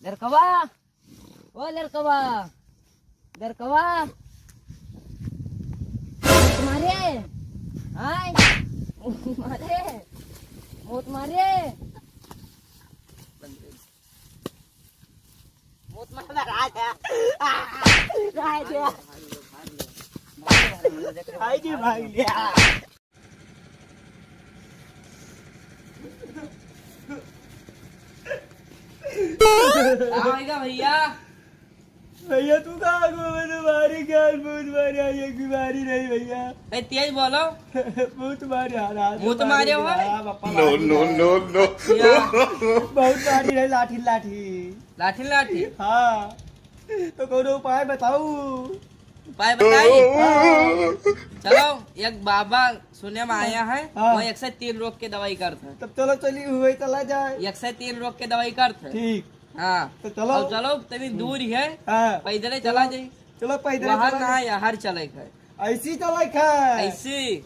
लड़कवा, ओ लड़कवा, लड़कवा, तुम्हारे, हाय, तुम्हारे, वो तुम्हारे, वो तुम्हारा राजा, राजा, भाई जी भाग गया। आएगा भैया। भैया तू कहाँ को तुम्हारी क्या मुँह तुम्हारी ये बीमारी नहीं भैया। तेज बोलो। मुँह तुम्हारे हाथ मुँह तुम्हारे हो नो नो नो नो बहुत मारी है लाठी लाठी। लाठी लाठी। हाँ तो कोनो उपाय बताऊ। उपाय बताइए। चलो एक बाबा सुने में आया है। हाँ। वो 103 रोग के दवाई करते हैं। तब चलो चली हुए चला जाए। 103 रोग के दवाई करते हैं। ठीक। हाँ तो चलो। अब चलो तनी दूर ही है। हाँ पैदल चला जाए। चलो पैदल वहाँ कहाँ यहाँ चले है ऐसी चला खाए ऐसी।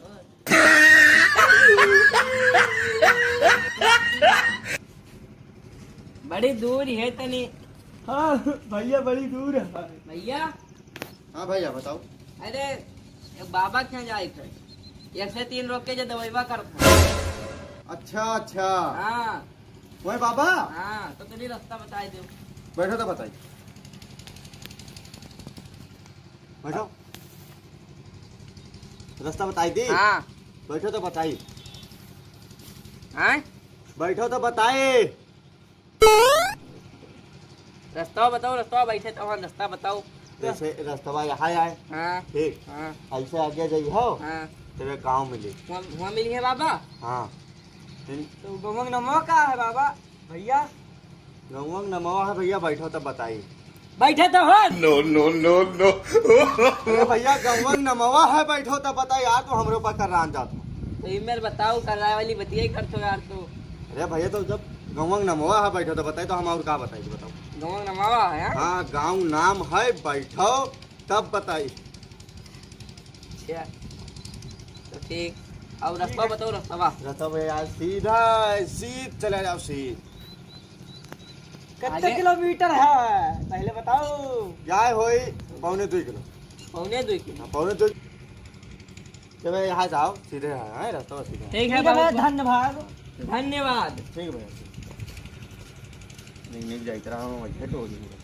बड़ी दूर ही है तनी। हाँ भैया बड़ी दूर है भैया। हाँ भैया बताओ। अरे एक बाबा क्या जाए थे 103 रोग के जो दवाईवा करते हैं। अच्छा अच्छा हाँ वही बाबा। हाँ तो तनी रास्ता बताए दो। बैठो तो बताइए। बैठो रास्ता बताई दी। हाँ बैठो तो बताइए। हाँ बैठो तो बताए। रास्ता बताओ। रास्ता बैठे तो हाँ रास्ता बताओ। जैसे रास्ता यहाँ आए हाँ ठीक हाँ ऐसे आगे जाइए हो हाँ तेरे गाँव मिले। वहाँ मिली है बाबा। हाँ तो गमंग नमो का है बाबा भैया। गंगवंग नमवा है भैया। बैठो तो बताइए। बैठे तो हो। नो नो नो नो अरे भैया गंगवंग नमवा है। बैठो तो बताइए यार तो हमरे ऊपर कर रहा जाता। तो ईमेल बताओ कराए वाली बतिया कर तो यार। तो अरे भैया तो जब गंगवंग नमवा है बैठो तो बताइए तो हम और क्या बताइए बताओ। गाँव नमावा है। हाँ गाँव नाम है बैठो तब बताइए। अच्छा तो ठीक। अब रास्ता बताओ। रास्ता रास्ता भैया सीधा सीध चले जाओ सीध। कितने आगे? किलोमीटर है पहले बताओ। जाए हो 2.25 किलो। पौने 2 किलो। हाँ 2.25। जब यहाँ जाओ सीधे है रास्ता सीधा। ठीक ठीक है है भैया बाबू। धन्यवाद। धन्यवाद। ठीक है भैया नहीं नहीं जाए रहा हूँ झट हो गई।